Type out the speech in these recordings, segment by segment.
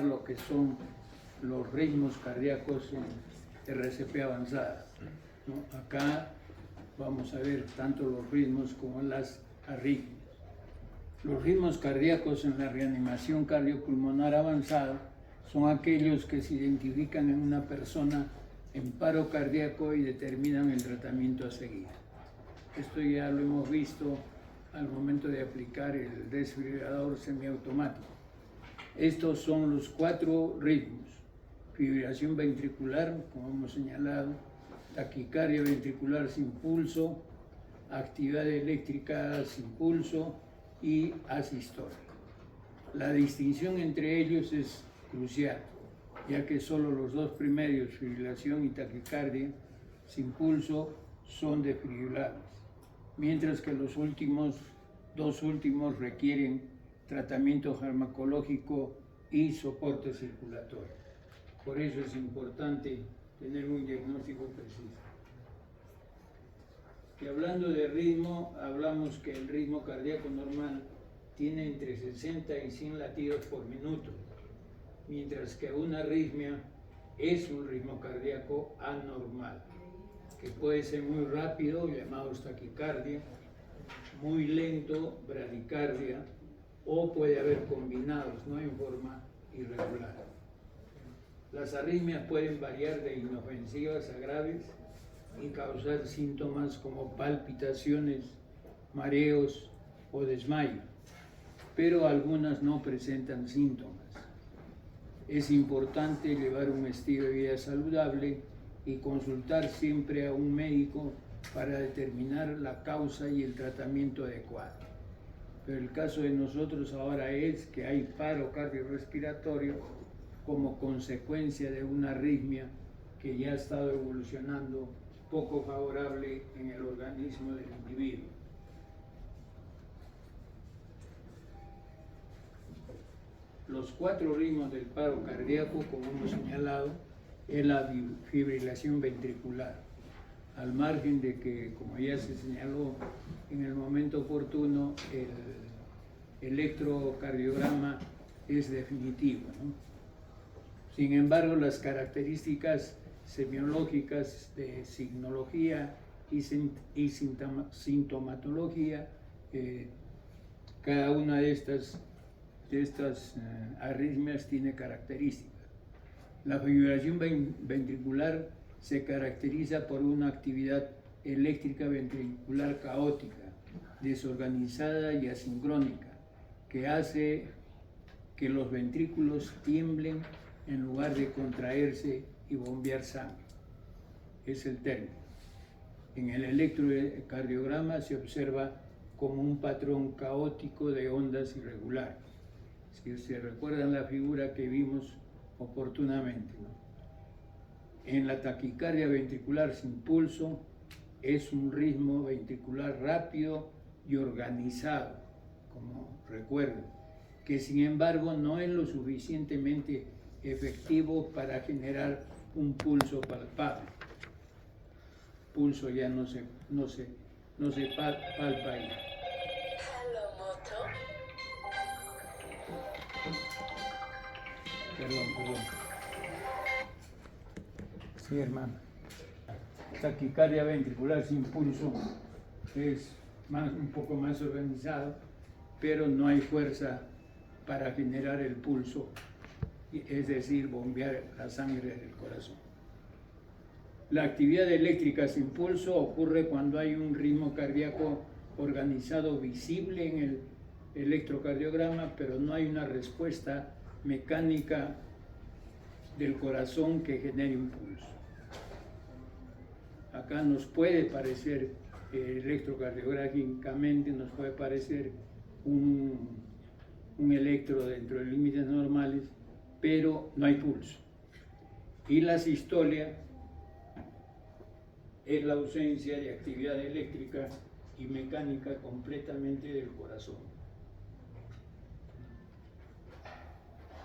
lo que son los ritmos cardíacos en RCP avanzada, ¿no? Acá vamos a ver tanto los ritmos como las arritmias. Los ritmos cardíacos en la reanimación cardiopulmonar avanzada son aquellos que se identifican en una persona en paro cardíaco y determinan el tratamiento a seguir. Esto ya lo hemos visto al momento de aplicar el desfibrilador semiautomático. Estos son los 4 ritmos: fibrilación ventricular, como hemos señalado, taquicardia ventricular sin pulso, actividad eléctrica sin pulso y asistolia. La distinción entre ellos es crucial, ya que solo los 2 primeros, fibrilación y taquicardia sin pulso, son desfibrilables, mientras que los dos últimos requieren tratamiento farmacológico y soporte circulatorio. Por eso es importante tener un diagnóstico preciso. Y hablando de ritmo, hablamos que el ritmo cardíaco normal tiene entre 60 y 100 latidos por minuto, mientras que una arritmia es un ritmo cardíaco anormal, que puede ser muy rápido, llamado taquicardia, muy lento, bradicardia, o puede haber combinados, no en forma irregular. Las arritmias pueden variar de inofensivas a graves y causar síntomas como palpitaciones, mareos o desmayo, pero algunas no presentan síntomas. Es importante llevar un estilo de vida saludable y consultar siempre a un médico para determinar la causa y el tratamiento adecuado. Pero el caso de nosotros ahora es que hay paro cardiorrespiratorio como consecuencia de una arritmia que ya ha estado evolucionando poco favorable en el organismo del individuo. Los 4 ritmos del paro cardíaco, como hemos señalado, es la fibrilación ventricular, al margen de que, como ya se señaló en el momento oportuno, el electrocardiograma es definitivo, ¿no? Sin embargo, las características semiológicas de signología y sintomatología, cada una de estas arritmias tiene características. La fibrilación ventricular se caracteriza por una actividad eléctrica ventricular caótica, desorganizada y asincrónica, que hace que los ventrículos tiemblen en lugar de contraerse y bombear sangre. Es el término. En el electrocardiograma se observa como un patrón caótico de ondas irregulares. Si se recuerdan la figura que vimos oportunamente, ¿no? En la taquicardia ventricular sin pulso es un ritmo ventricular rápido y organizado, como recuerden, que sin embargo no es lo suficientemente efectivo para generar un pulso palpable. Pulso ya no se palpa ahí. Perdón. Sí, hermano. Taquicardia ventricular sin pulso es un poco más organizado, pero no hay fuerza para generar el pulso, es decir, bombear la sangre del corazón. La actividad eléctrica sin pulso ocurre cuando hay un ritmo cardíaco organizado visible en el electrocardiograma, pero no hay una respuesta mecánica del corazón que genere un pulso. Acá nos puede parecer, electrocardiográficamente nos puede parecer un electro dentro de límites normales, pero no hay pulso. Y la sistolia es la ausencia de actividad eléctrica y mecánica completamente del corazón.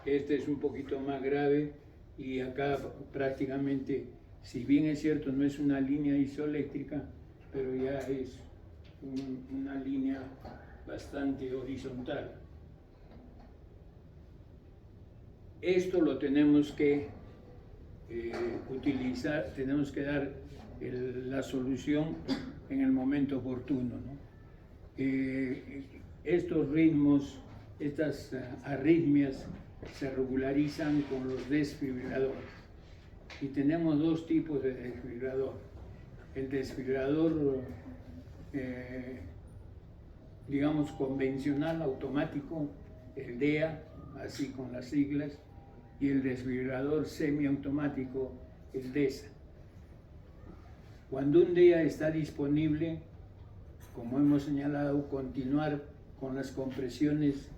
Este es un poquito más grave y acá prácticamente, si bien es cierto, no es una línea isoeléctrica, pero ya es una línea bastante horizontal. esto lo tenemos que utilizar, tenemos que dar la solución en el momento oportuno, ¿no? Estos ritmos, estas arritmias se regularizan con los desfibriladores y tenemos dos tipos de desfibrilador. El desfibrilador digamos convencional, automático, el DEA, así con las siglas, y el desfibrilador semiautomático, el DESA. Cuando un DEA está disponible, como hemos señalado, continuar con las compresiones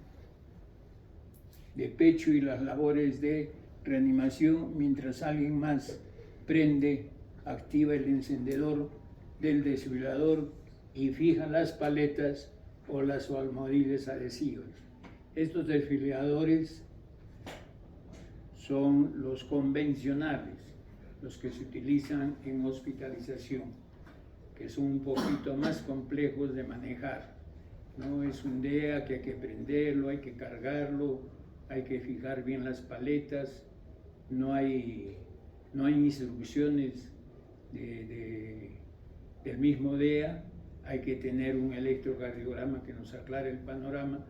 de pecho y las labores de reanimación mientras alguien más prende, activa el encendedor del desfibrilador y fija las paletas o las almohadillas adhesivas. Estos desfibriladores son los convencionales, los que se utilizan en hospitalización, que son un poquito más complejos de manejar. No es un DEA que hay que prenderlo, hay que cargarlo, hay que fijar bien las paletas, no hay instrucciones del mismo DEA, hay que tener un electrocardiograma que nos aclare el panorama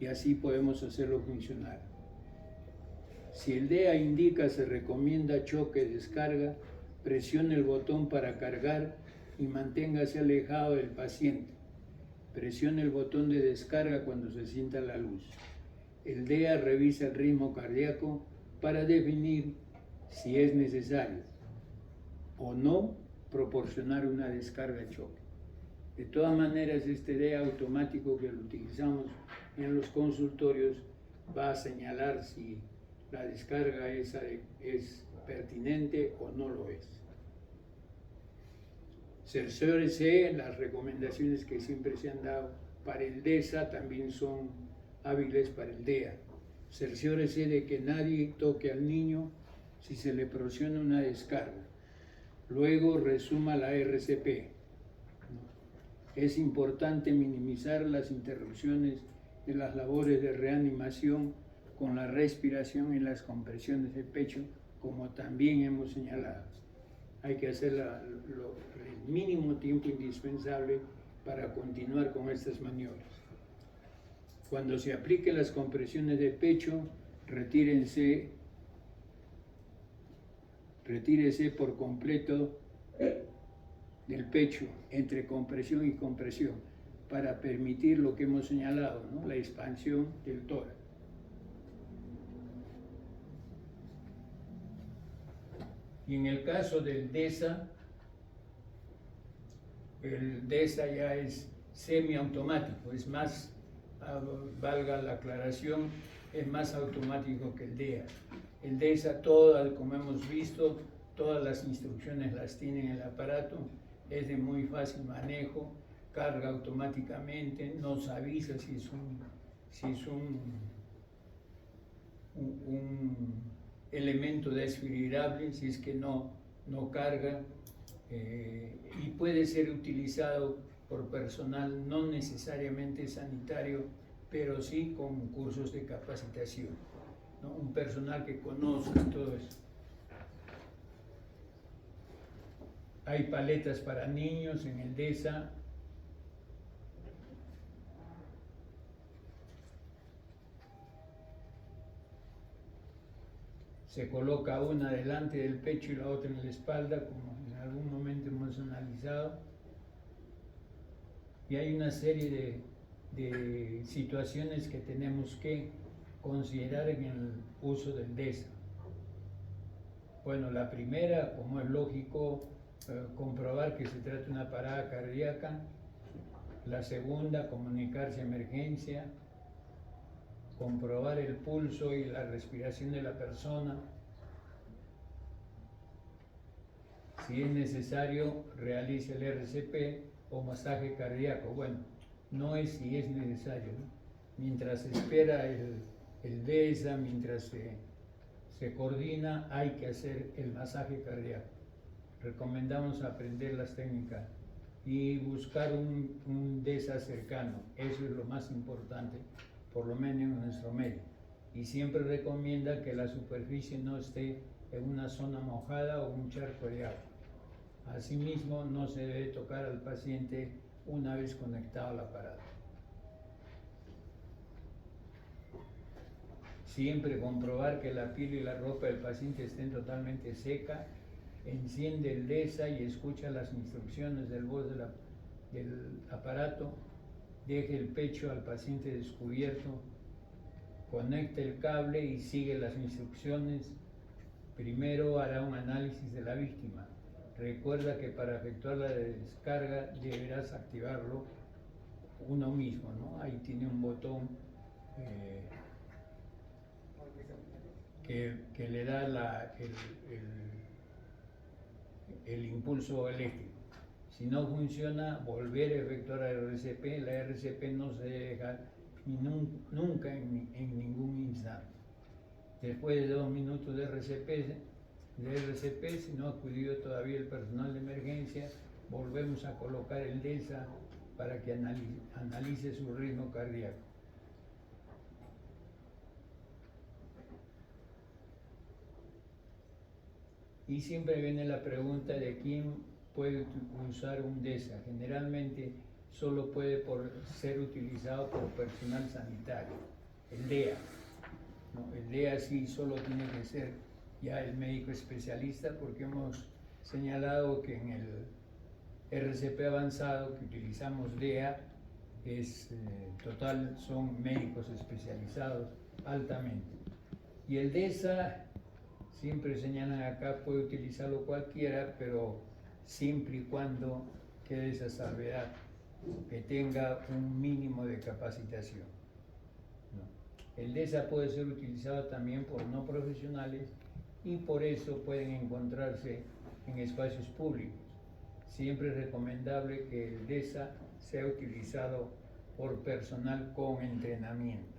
y así podemos hacerlo funcionar. Si el DEA indica se recomienda choque, descarga, presione el botón para cargar y manténgase alejado del paciente. Presione el botón de descarga cuando se sienta la luz. El DEA revisa el ritmo cardíaco para definir si es necesario o no proporcionar una descarga de choque. De todas maneras, este DEA automático que lo utilizamos en los consultorios va a señalar si la descarga esa es pertinente o no lo es. Cerciórese, las recomendaciones que siempre se han dado para el DESA también son hábiles para el DEA. Cerciórese de que nadie toque al niño si se le prosiona una descarga. Luego resuma la RCP. Es importante minimizar las interrupciones de las labores de reanimación con la respiración y las compresiones de pecho, como también hemos señalado. Hay que hacer el mínimo tiempo indispensable para continuar con estas maniobras. Cuando se apliquen las compresiones de pecho, retírese por completo del pecho, entre compresión y compresión, para permitir lo que hemos señalado, ¿no? La expansión del tórax. Y en el caso del DESA, el DESA ya es semiautomático, es más, valga la aclaración, es más automático que el DEA. El DESA, como hemos visto, todas las instrucciones las tiene en el aparato, es de muy fácil manejo, carga automáticamente, nos avisa si es un elemento desfibrilable, si es que no carga, y puede ser utilizado por personal no necesariamente sanitario, pero sí con cursos de capacitación, ¿no? Un personal que conozca todo eso. Hay paletas para niños en el DESA. Se coloca una delante del pecho y la otra en la espalda, como en algún momento hemos analizado. Y hay una serie de situaciones que tenemos que considerar en el uso del DESA. Bueno, la primera, como es lógico, comprobar que se trata de una parada cardíaca. La segunda, comunicarse a emergencia, comprobar el pulso y la respiración de la persona. Si es necesario, realice el RCP o masaje cardíaco. Bueno, no es si es necesario, ¿no? Mientras se espera el DESA, mientras se coordina, hay que hacer el masaje cardíaco. Recomendamos aprender las técnicas y buscar un DESA cercano. Eso es lo más importante, por lo menos en nuestro medio. y siempre recomienda que la superficie no esté en una zona mojada o un charco de agua. Asimismo, no se debe tocar al paciente una vez conectado al aparato. Siempre comprobar que la piel y la ropa del paciente estén totalmente seca. Enciende el DESA y escucha las instrucciones del voz del aparato. Deje el pecho al paciente descubierto. Conecte el cable y sigue las instrucciones. Primero hará un análisis de la víctima. Recuerda que para efectuar la descarga deberás activarlo uno mismo, ¿no? Ahí tiene un botón que le da el impulso eléctrico. Si no funciona, volver a efectuar la RCP. La RCP no se debe dejar nunca en ningún instante. Después de 2 minutos de RCP, si no ha acudido todavía el personal de emergencia, volvemos a colocar el DESA para que analice su ritmo cardíaco. Y siempre viene la pregunta de quién puede usar un DESA. Generalmente solo puede ser utilizado por personal sanitario, el DEA. ¿No? El DEA sí solo tiene que ser ya el médico especialista, porque hemos señalado que en el RCP avanzado que utilizamos DEA son médicos especializados altamente. Y el DESA, siempre señalan acá, puede utilizarlo cualquiera, pero siempre y cuando quede esa salvedad, que tenga un mínimo de capacitación. ¿No? El DESA puede ser utilizado también por no profesionales y por eso pueden encontrarse en espacios públicos. Siempre es recomendable que el DESA sea utilizado por personal con entrenamiento.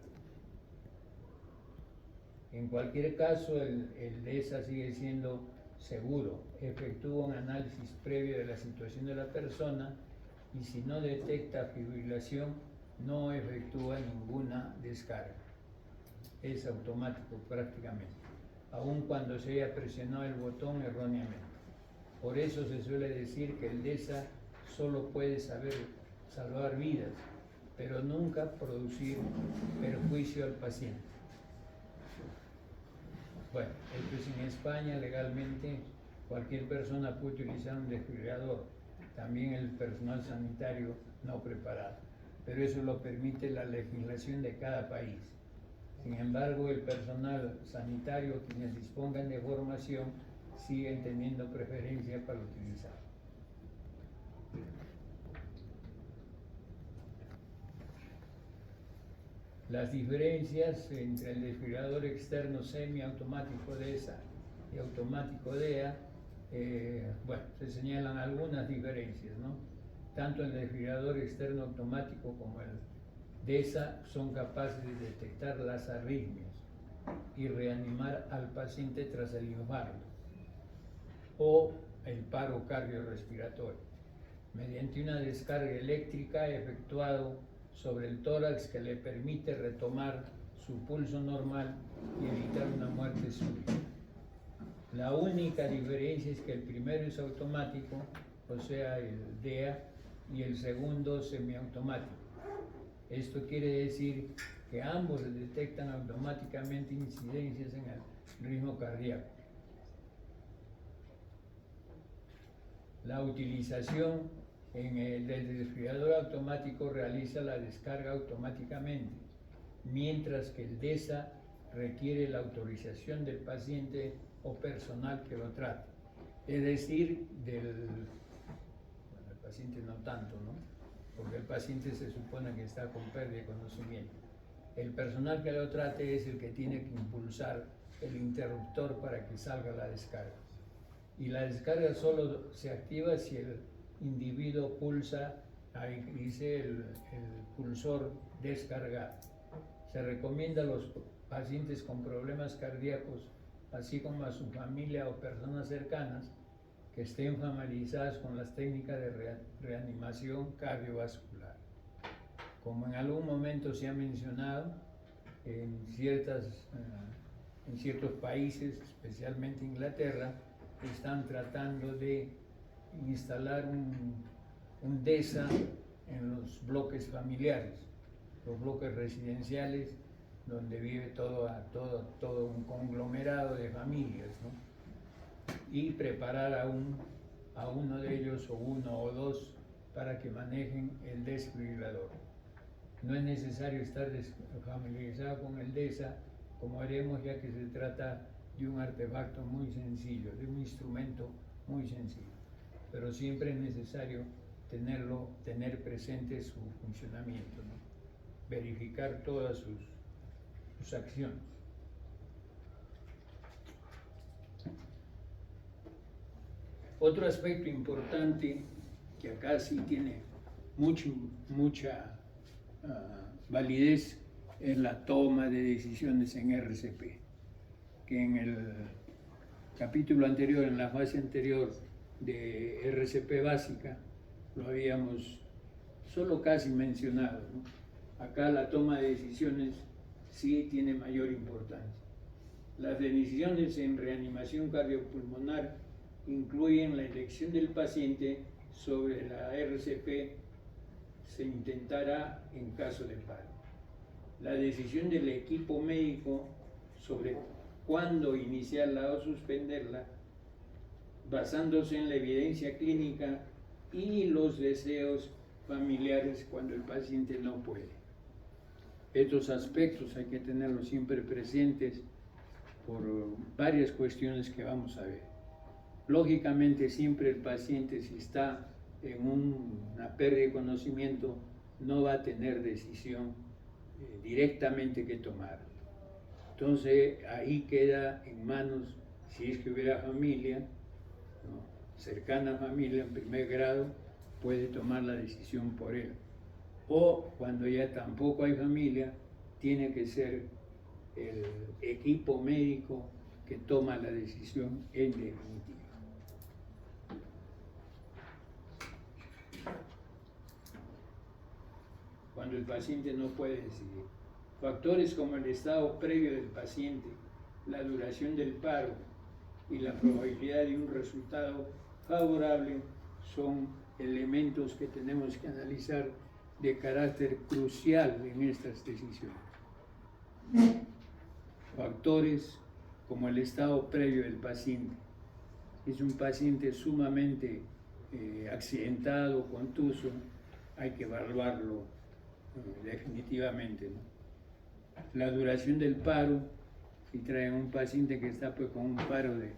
En cualquier caso, el DESA sigue siendo seguro. Efectúa un análisis previo de la situación de la persona y si no detecta fibrilación, no efectúa ninguna descarga. Es automático prácticamente, aun cuando se haya presionado el botón erróneamente. Por eso se suele decir que el DESA solo puede salvar vidas, pero nunca producir perjuicio al paciente. Bueno, esto es en España. Legalmente cualquier persona puede utilizar un desfibrilador, también el personal sanitario no preparado, pero eso lo permite la legislación de cada país. Sin embargo, el personal sanitario, quienes dispongan de formación, siguen teniendo preferencia para utilizar. Las diferencias entre el desfibrilador externo semiautomático DESA y automático DEA, bueno, se señalan algunas diferencias, ¿no? Tanto el desfibrilador externo automático como el DESA son capaces de detectar las arritmias y reanimar al paciente tras el infarto o el paro cardiorrespiratorio mediante una descarga eléctrica efectuado sobre el tórax que le permite retomar su pulso normal y evitar una muerte súbita. La única diferencia es que el primero es automático, o sea, el DEA, y el segundo semiautomático. Esto quiere decir que ambos detectan automáticamente incidencias en el ritmo cardíaco. La utilización del desfibrilador automático realiza la descarga automáticamente, mientras que el DESA requiere la autorización del paciente o personal que lo trate. Es decir, el paciente no tanto, ¿no? Porque el paciente se supone que está con pérdida de conocimiento. El personal que lo trate es el que tiene que impulsar el interruptor para que salga la descarga. Y la descarga solo se activa si el individuo pulsa, ahí dice el pulsor descargar. Se recomienda a los pacientes con problemas cardíacos, así como a su familia o personas cercanas, que estén familiarizadas con las técnicas de reanimación cardiovascular. Como en algún momento se ha mencionado, en ciertos países, especialmente Inglaterra, están tratando de instalar un DESA en los bloques familiares, los bloques residenciales, donde vive todo un conglomerado de familias, ¿no? Y preparar a uno de ellos, o uno o dos, para que manejen el desfibrilador. No es necesario estar familiarizado con el DESA, como haremos, ya que se trata de un artefacto muy sencillo, de un instrumento muy sencillo, pero siempre es necesario tener presente su funcionamiento, ¿no? Verificar todas sus acciones. Otro aspecto importante que acá sí tiene mucha validez es la toma de decisiones en RCP, que en el capítulo anterior, en la fase anterior de RCP básica, lo habíamos solo casi mencionado, ¿no? Acá la toma de decisiones sí tiene mayor importancia. Las decisiones en reanimación cardiopulmonar incluyen la elección del paciente sobre la RCP se intentará en caso de paro. La decisión del equipo médico sobre cuándo iniciarla o suspenderla, basándose en la evidencia clínica y los deseos familiares cuando el paciente no puede. Estos aspectos hay que tenerlos siempre presentes por varias cuestiones que vamos a ver. Lógicamente, siempre el paciente, si está en una pérdida de conocimiento, no va a tener decisión directamente que tomar. Entonces, ahí queda en manos, si es que hubiera familia, ¿no?, cercana familia en primer grado, puede tomar la decisión por él. O cuando ya tampoco hay familia, tiene que ser el equipo médico que toma la decisión en definitiva. Cuando el paciente no puede decidir. Factores como el estado previo del paciente, la duración del paro y la probabilidad de un resultado favorable son elementos que tenemos que analizar de carácter crucial en estas decisiones. Factores como el estado previo del paciente. Es un paciente sumamente accidentado, contuso, hay que evaluarlo definitivamente, ¿no? La duración del paro, si traen un paciente que está pues con un paro de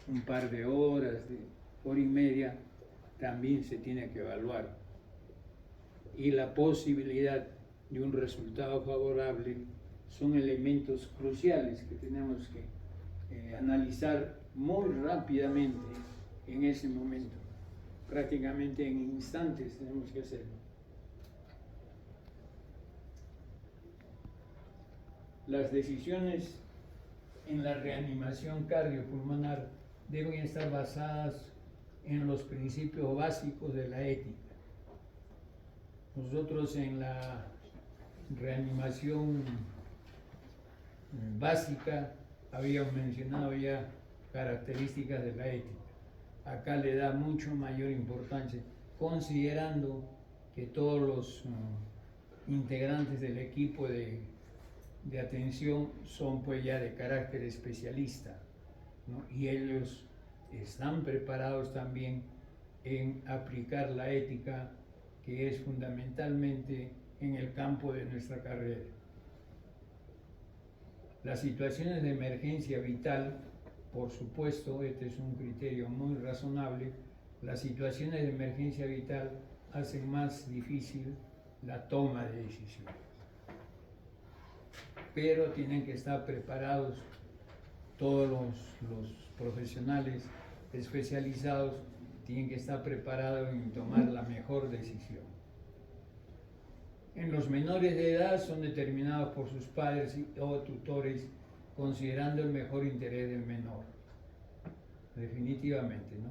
un par de horas, de hora y media, también se tiene que evaluar. Y la posibilidad de un resultado favorable son elementos cruciales que tenemos que analizar muy rápidamente en ese momento. Prácticamente en instantes tenemos que hacerlo. Las decisiones en la reanimación cardiopulmonar deben estar basadas en los principios básicos de la ética. Nosotros en la reanimación básica habíamos mencionado ya características de la ética. Acá le da mucho mayor importancia, considerando que todos los integrantes del equipo de atención son pues ya de carácter especialista, ¿no? Y ellos están preparados también en aplicar la ética, que es fundamentalmente en el campo de nuestra carrera. Las situaciones de emergencia vital, por supuesto, este es un criterio muy razonable, las situaciones de emergencia vital hacen más difícil la toma de decisiones. Pero tienen que estar preparados todos los profesionales especializados, tienen que estar preparados en tomar la mejor decisión. En los menores de edad son determinados por sus padres o tutores, considerando el mejor interés del menor. Definitivamente, ¿no?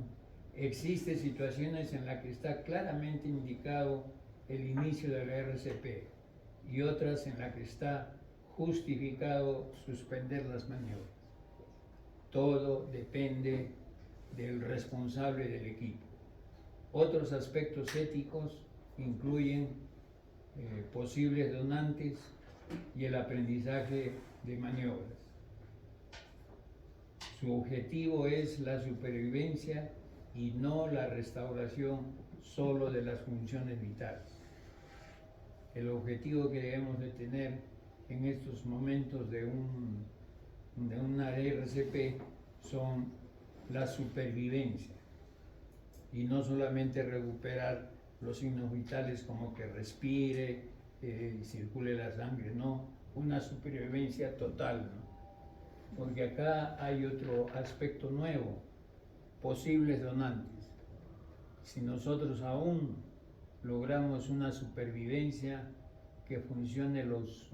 Existen situaciones en las que está claramente indicado el inicio de la RCP y otras en las que está justificado suspender las maniobras. Todo depende del responsable del equipo. Otros aspectos éticos incluyen posibles donantes y el aprendizaje de maniobras. Su objetivo es la supervivencia y no la restauración solo de las funciones vitales. El objetivo que debemos de tener en estos momentos de una RCP son la supervivencia y no solamente recuperar los signos vitales como que respire, circule la sangre, no, una supervivencia total, ¿no? Porque acá hay otro aspecto nuevo, posibles donantes. Si nosotros aún logramos una supervivencia que funcione los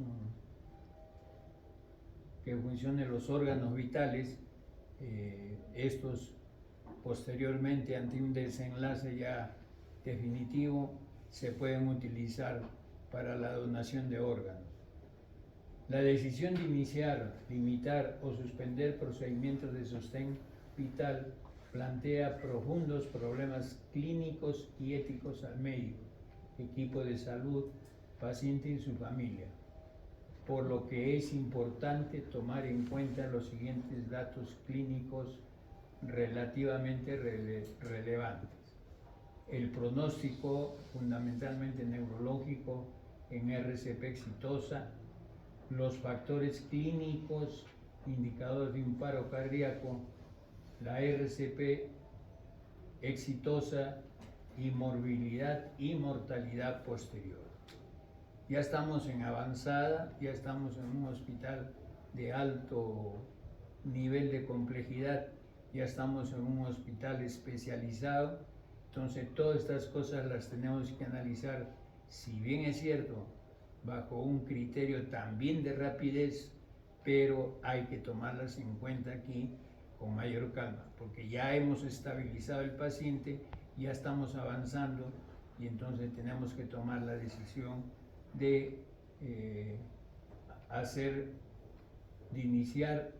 órganos vitales, estos posteriormente ante un desenlace ya definitivo se pueden utilizar para la donación de órganos. La decisión de iniciar, limitar o suspender procedimientos de sostén vital plantea profundos problemas clínicos y éticos al médico, equipo de salud, paciente y su familia, por lo que es importante tomar en cuenta los siguientes datos clínicos relativamente relevantes. El pronóstico, fundamentalmente neurológico, en RCP exitosa, los factores clínicos, indicadores de un paro cardíaco, la RCP exitosa y morbilidad y mortalidad posterior. Ya estamos en avanzada, ya estamos en un hospital de alto nivel de complejidad, ya estamos en un hospital especializado, entonces todas estas cosas las tenemos que analizar, si bien es cierto, bajo un criterio también de rapidez, pero hay que tomarlas en cuenta aquí con mayor calma, porque ya hemos estabilizado el paciente, ya estamos avanzando y entonces tenemos que tomar la decisión de de iniciar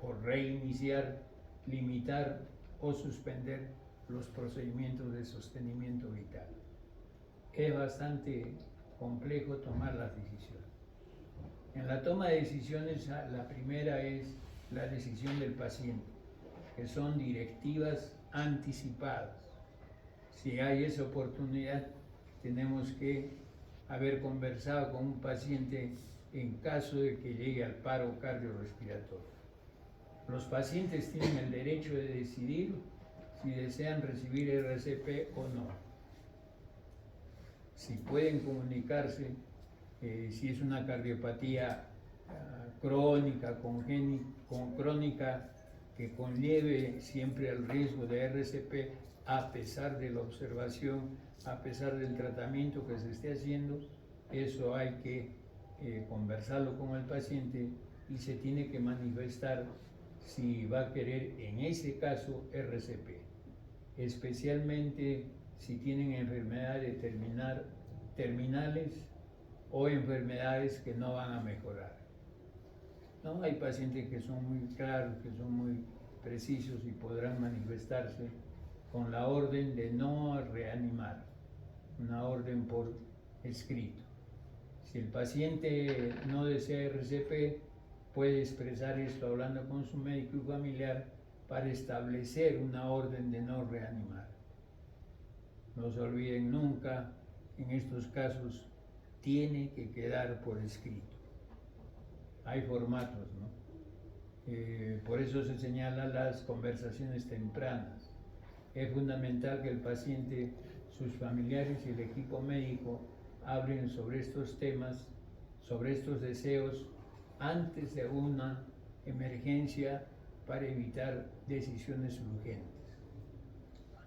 o reiniciar, limitar o suspender los procedimientos de sostenimiento vital. Es bastante complejo tomar las decisiones. En la toma de decisiones, la primera es la decisión del paciente, que son directivas anticipadas. Si hay esa oportunidad, tenemos que haber conversado con un paciente en caso de que llegue al paro cardiorrespiratorio. Los pacientes tienen el derecho de decidir si desean recibir RCP o no. Si pueden comunicarse, si es una cardiopatía crónica, crónica, que conlleve siempre el riesgo de RCP, a pesar de la observación, a pesar del tratamiento que se esté haciendo, eso hay que conversarlo con el paciente y se tiene que manifestar si va a querer en ese caso RCP, especialmente si tienen enfermedades terminales o enfermedades que no van a mejorar. ¿No? Hay pacientes que son muy claros, que son muy precisos y podrán manifestarse con la orden de no reanimar, una orden por escrito. Si el paciente no desea RCP, puede expresar esto hablando con su médico y familiar para establecer una orden de no reanimar. No se olviden nunca, en estos casos tiene que quedar por escrito. Hay formatos, ¿no? Por eso se señalan las conversaciones tempranas. Es fundamental que el paciente, sus familiares y el equipo médico hablen sobre estos temas, sobre estos deseos, antes de una emergencia para evitar decisiones urgentes.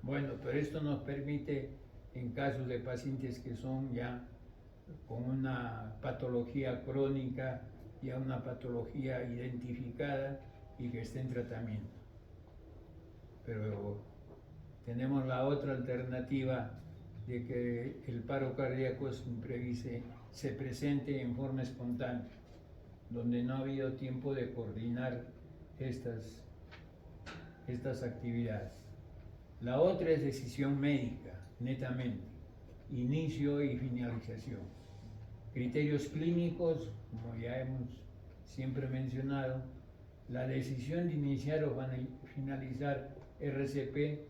Bueno, pero esto nos permite, en casos de pacientes que son ya con una patología crónica, ya una patología identificada y que esté en tratamiento. Pero tenemos la otra alternativa de que el paro cardíaco se presente en forma espontánea. donde no ha habido tiempo de coordinar estas actividades. La otra es decisión médica, netamente, inicio y finalización. Criterios clínicos, como ya hemos siempre mencionado, la decisión de iniciar o finalizar RCP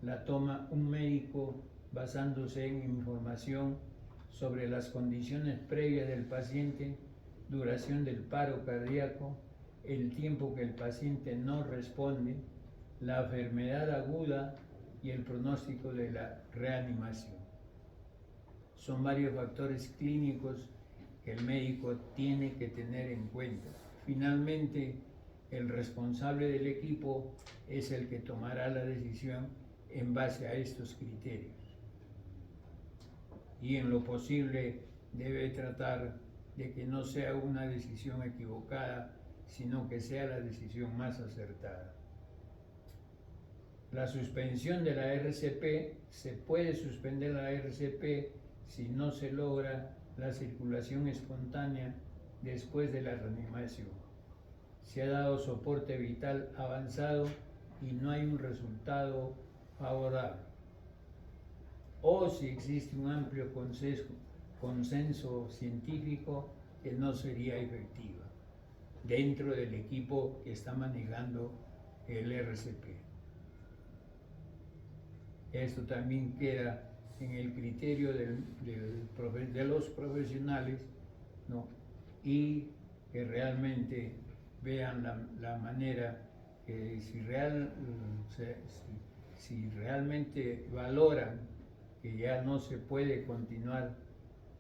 la toma un médico basándose en información sobre las condiciones previas del paciente, duración del paro cardíaco, el tiempo que el paciente no responde, la enfermedad aguda y el pronóstico de la reanimación. Son varios factores clínicos que el médico tiene que tener en cuenta. Finalmente, el responsable del equipo es el que tomará la decisión en base a estos criterios. Y en lo posible debe tratar de que no sea una decisión equivocada, sino que sea la decisión más acertada. La suspensión de la RCP, se puede suspender la RCP si no se logra la circulación espontánea después de la reanimación. Se ha dado soporte vital avanzado y no hay un resultado favorable. O si existe un amplio consenso científico que no sería efectiva dentro del equipo que está manejando el RCP. Esto también queda en el criterio de los profesionales, ¿no? Y que realmente vean la manera que si realmente valoran que ya no se puede continuar,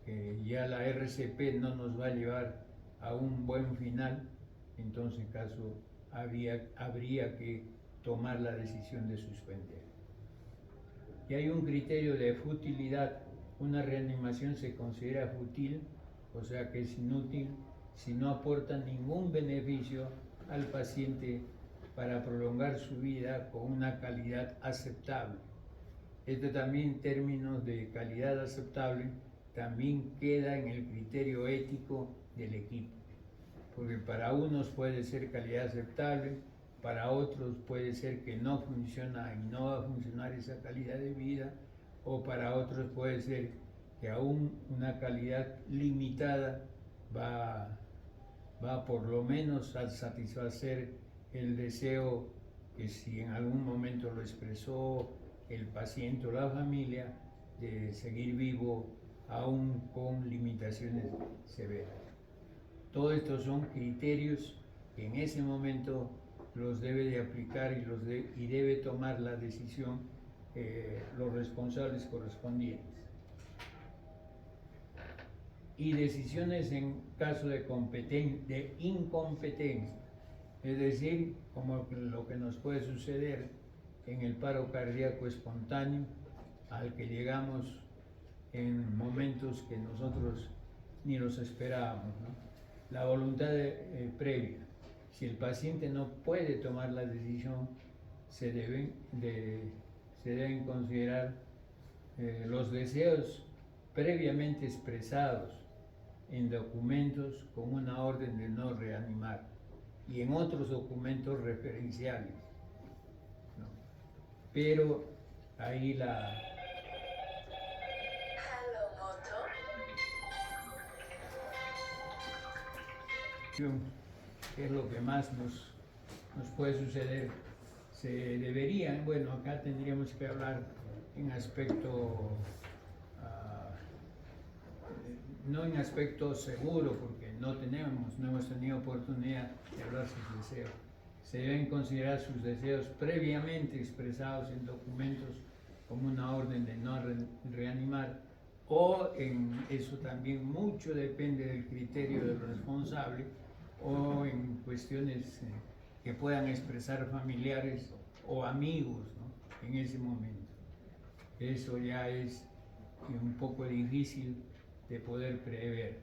que ya la RCP no nos va a llevar a un buen final, entonces en caso habría que tomar la decisión de suspender. Y hay un criterio de futilidad. Una reanimación se considera fútil, o sea que es inútil si no aporta ningún beneficio al paciente para prolongar su vida con una calidad aceptable. Esto también, en términos de calidad aceptable, también queda en el criterio ético del equipo, porque para unos puede ser calidad aceptable, para otros puede ser que no funciona y no va a funcionar esa calidad de vida, o para otros puede ser que aún una calidad limitada va por lo menos a satisfacer el deseo que si en algún momento lo expresó el paciente o la familia de seguir vivo aún con limitaciones severas. Todos estos son criterios que en ese momento los debe de aplicar y debe tomar la decisión los responsables correspondientes. Y decisiones en caso de incompetencia, es decir, como lo que nos puede suceder en el paro cardíaco espontáneo, al que llegamos en momentos que nosotros ni los esperábamos, ¿no? La voluntad previa. Si el paciente no puede tomar la decisión, se deben considerar los deseos previamente expresados en documentos con una orden de no reanimar y en otros documentos referenciales, ¿no? Pero ahí que es lo que más nos puede suceder. Se deberían, bueno, acá tendríamos que hablar en aspecto, no en aspecto seguro, porque no hemos tenido oportunidad de hablar sus deseos. Se deben considerar sus deseos previamente expresados en documentos como una orden de no reanimar, o en eso también mucho depende del criterio del responsable, o en cuestiones que puedan expresar familiares o amigos, ¿no? En ese momento. Eso ya es un poco difícil de poder prever.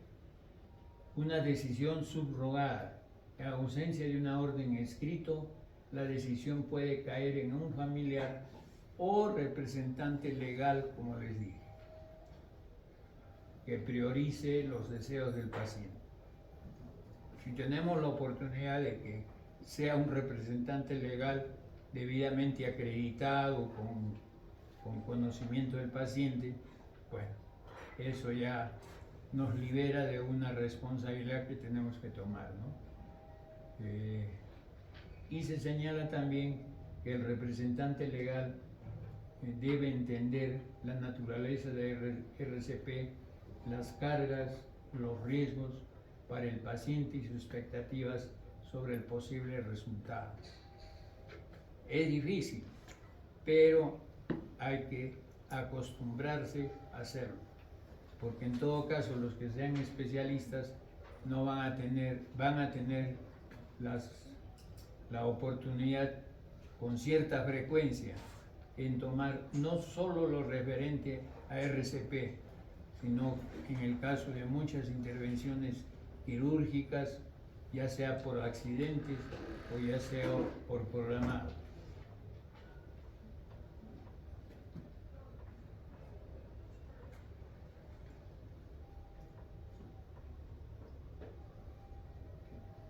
Una decisión subrogada. En ausencia de una orden escrito, la decisión puede caer en un familiar o representante legal, como les dije, que priorice los deseos del paciente. Si tenemos la oportunidad de que sea un representante legal debidamente acreditado, con conocimiento del paciente, bueno, eso ya nos libera de una responsabilidad que tenemos que tomar, ¿no? Y se señala también que el representante legal debe entender la naturaleza de RCP, las cargas, los riesgos para el paciente y sus expectativas sobre el posible resultado. Es difícil, pero hay que acostumbrarse a hacerlo, porque en todo caso los que sean especialistas no van a tener la oportunidad con cierta frecuencia en tomar no solo lo referente a RCP, sino en el caso de muchas intervenciones quirúrgicas, ya sea por accidentes o ya sea por programado.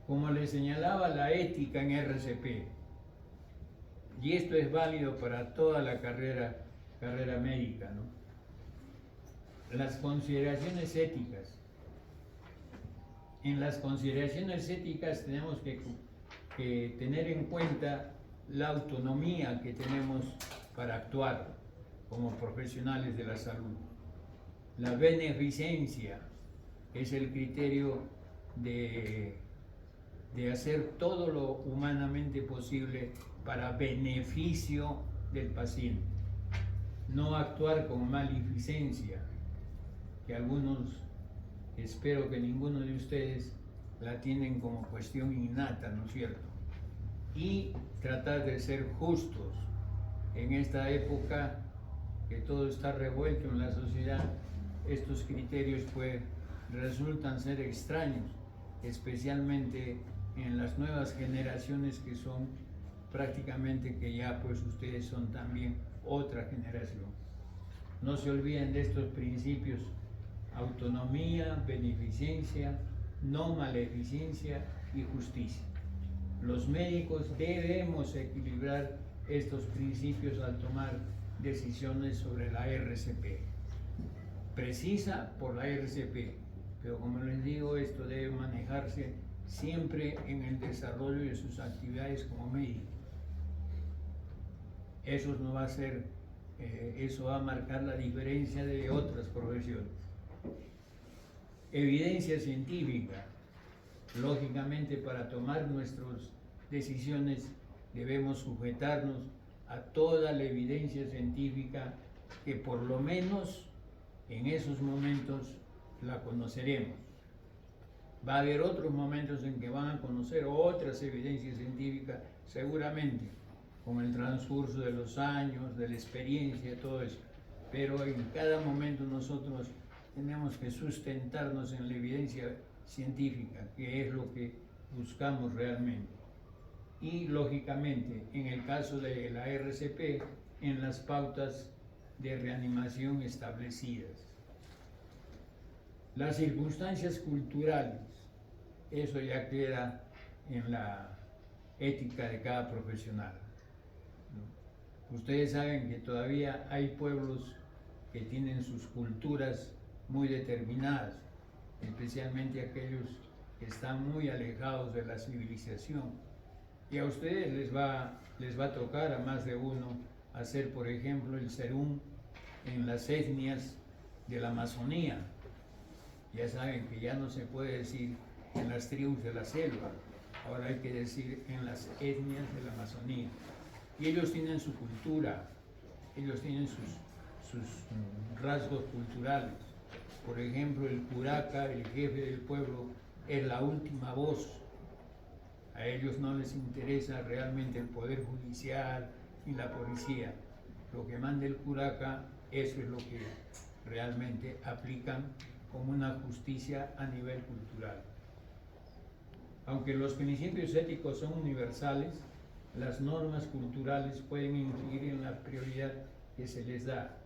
Como les señalaba, la ética en RCP, y esto es válido para toda la carrera médica, ¿no? Las consideraciones éticas. En las consideraciones éticas tenemos que tener en cuenta la autonomía que tenemos para actuar como profesionales de la salud. La beneficencia es el criterio de hacer todo lo humanamente posible para beneficio del paciente. No actuar con maleficencia, que algunos, espero que ninguno de ustedes la tienen como cuestión innata, ¿no es cierto? Y tratar de ser justos en esta época que todo está revuelto en la sociedad. Estos criterios pues resultan ser extraños, especialmente en las nuevas generaciones que son prácticamente que ya pues ustedes son también otra generación. No se olviden de estos principios: autonomía, beneficencia, no maleficencia y justicia. Los médicos debemos equilibrar estos principios al tomar decisiones sobre la RCP. Precisa por la RCP, pero como les digo, esto debe manejarse siempre en el desarrollo de sus actividades como médico. Eso no va a ser, eso va a marcar la diferencia de otras profesiones. Evidencia científica. Lógicamente, para tomar nuestras decisiones debemos sujetarnos a toda la evidencia científica que por lo menos en esos momentos la conoceremos. Va a haber otros momentos en que van a conocer otras evidencias científicas, seguramente, con el transcurso de los años, de la experiencia, todo eso. Pero en cada momento nosotros tenemos que sustentarnos en la evidencia científica, que es lo que buscamos realmente. Y lógicamente, en el caso de la RCP, en las pautas de reanimación establecidas. Las circunstancias culturales, eso ya queda en la ética de cada profesional. Ustedes saben que todavía hay pueblos que tienen sus culturas muy determinadas, especialmente aquellos que están muy alejados de la civilización. Y a ustedes les va a tocar, a más de uno, hacer, por ejemplo, el serum en las etnias de la Amazonía. Ya saben que ya no se puede decir en las tribus de la selva, ahora hay que decir en las etnias de la Amazonía. Y ellos tienen su cultura, ellos tienen sus rasgos culturales. Por ejemplo, el curaca, el jefe del pueblo, es la última voz. A ellos no les interesa realmente el poder judicial ni la policía. Lo que manda el curaca, eso es lo que realmente aplican como una justicia a nivel cultural. Aunque los principios éticos son universales, las normas culturales pueden influir en la prioridad que se les da,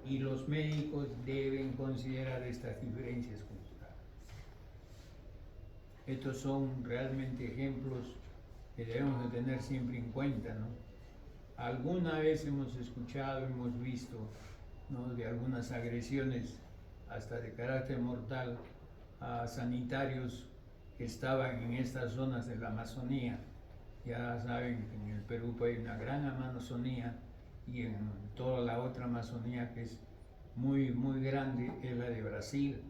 y los médicos deben considerar estas diferencias culturales. Estos son realmente ejemplos que debemos de tener siempre en cuenta, ¿no? Alguna vez hemos escuchado, hemos visto, ¿no?, de algunas agresiones hasta de carácter mortal a sanitarios que estaban en estas zonas de la Amazonía. Ya saben que en el Perú hay una gran Amazonía y en toda la otra Amazonía, que es muy, muy grande, es la de Brasil.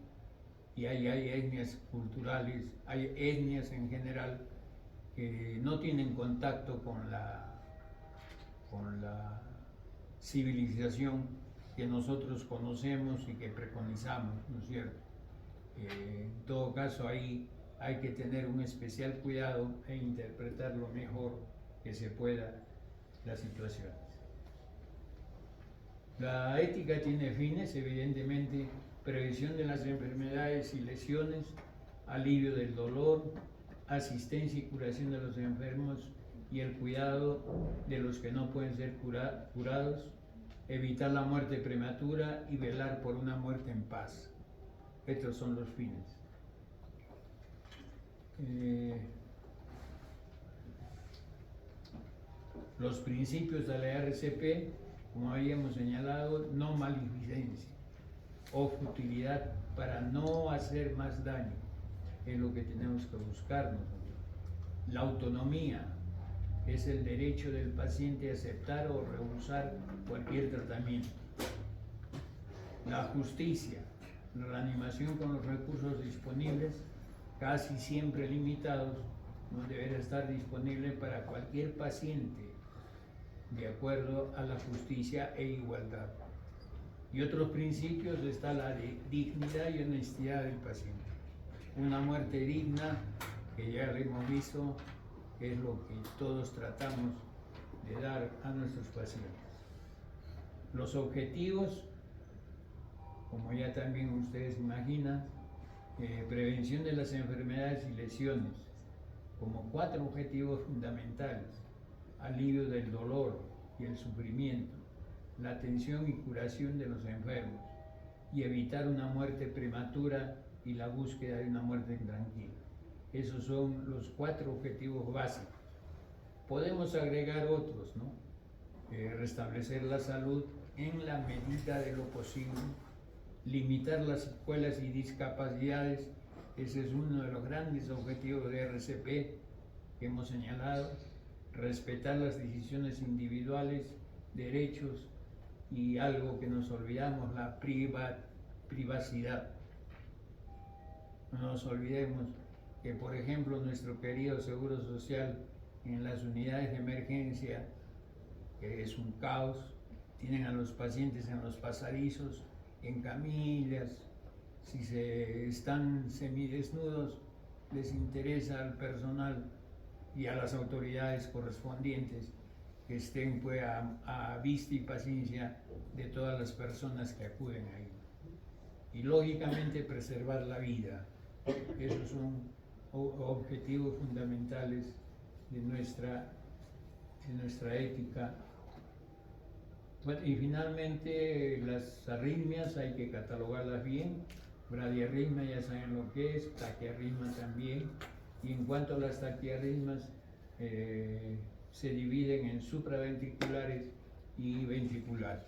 Y ahí hay etnias culturales, hay etnias en general que no tienen contacto con la civilización que nosotros conocemos y que preconizamos, ¿no es cierto? En todo caso, ahí hay que tener un especial cuidado e interpretar lo mejor que se pueda las situaciones. La ética tiene fines, evidentemente: prevención de las enfermedades y lesiones, alivio del dolor, asistencia y curación de los enfermos y el cuidado de los que no pueden ser curados, evitar la muerte prematura y velar por una muerte en paz. Estos son los fines. Los principios de la RCP, como habíamos señalado: no maleficencia o futilidad para no hacer más daño, es lo que tenemos que buscar nosotros. La autonomía es el derecho del paciente a aceptar o rehusar cualquier tratamiento. La justicia, la reanimación con los recursos disponibles, casi siempre limitados, no deberá estar disponible para cualquier paciente, de acuerdo a la justicia e igualdad. Y otros principios está la de dignidad y honestidad del paciente. Una muerte digna, que ya lo hemos visto, es lo que todos tratamos de dar a nuestros pacientes. Los objetivos, como ya también ustedes imaginan: prevención de las enfermedades y lesiones, como 4 objetivos fundamentales: alivio del dolor y el sufrimiento, la atención y curación de los enfermos, y evitar una muerte prematura y la búsqueda de una muerte tranquila. Esos son los 4 objetivos básicos. Podemos agregar otros, ¿no? Restablecer la salud en la medida de lo posible, limitar las secuelas y discapacidades. Ese es uno de los grandes objetivos de RCP que hemos señalado. Respetar las decisiones individuales, derechos y algo que nos olvidamos: la privacidad. No nos olvidemos que, por ejemplo, nuestro querido Seguro Social, en las unidades de emergencia, que es un caos, tienen a los pacientes en los pasadizos, en camillas. Si están semidesnudos, les interesa al personal y a las autoridades correspondientes que estén pues a vista y paciencia de todas las personas que acuden ahí. Y lógicamente preservar la vida. Esos son objetivos fundamentales de nuestra ética. Bueno, y finalmente, las arritmias hay que catalogarlas bien. Bradiarritmia ya saben lo que es, taquiarritmia también. Y en cuanto a las taquiarritmias, se dividen en supraventriculares y ventriculares.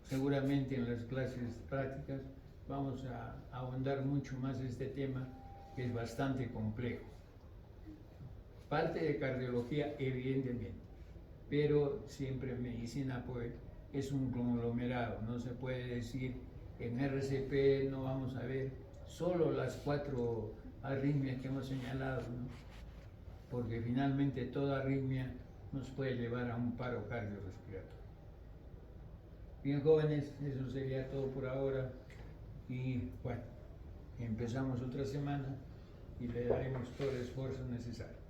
Seguramente en las clases prácticas vamos a ahondar mucho más este tema, que es bastante complejo. Parte de cardiología, evidentemente, pero siempre medicina pues es un conglomerado. No se puede decir en RCP no vamos a ver solo las 4 arritmias que hemos señalado, ¿no? Porque finalmente toda arritmia nos puede llevar a un paro cardiorrespiratorio. Bien, jóvenes, eso sería todo por ahora. Y bueno, empezamos otra semana y le daremos todo el esfuerzo necesario.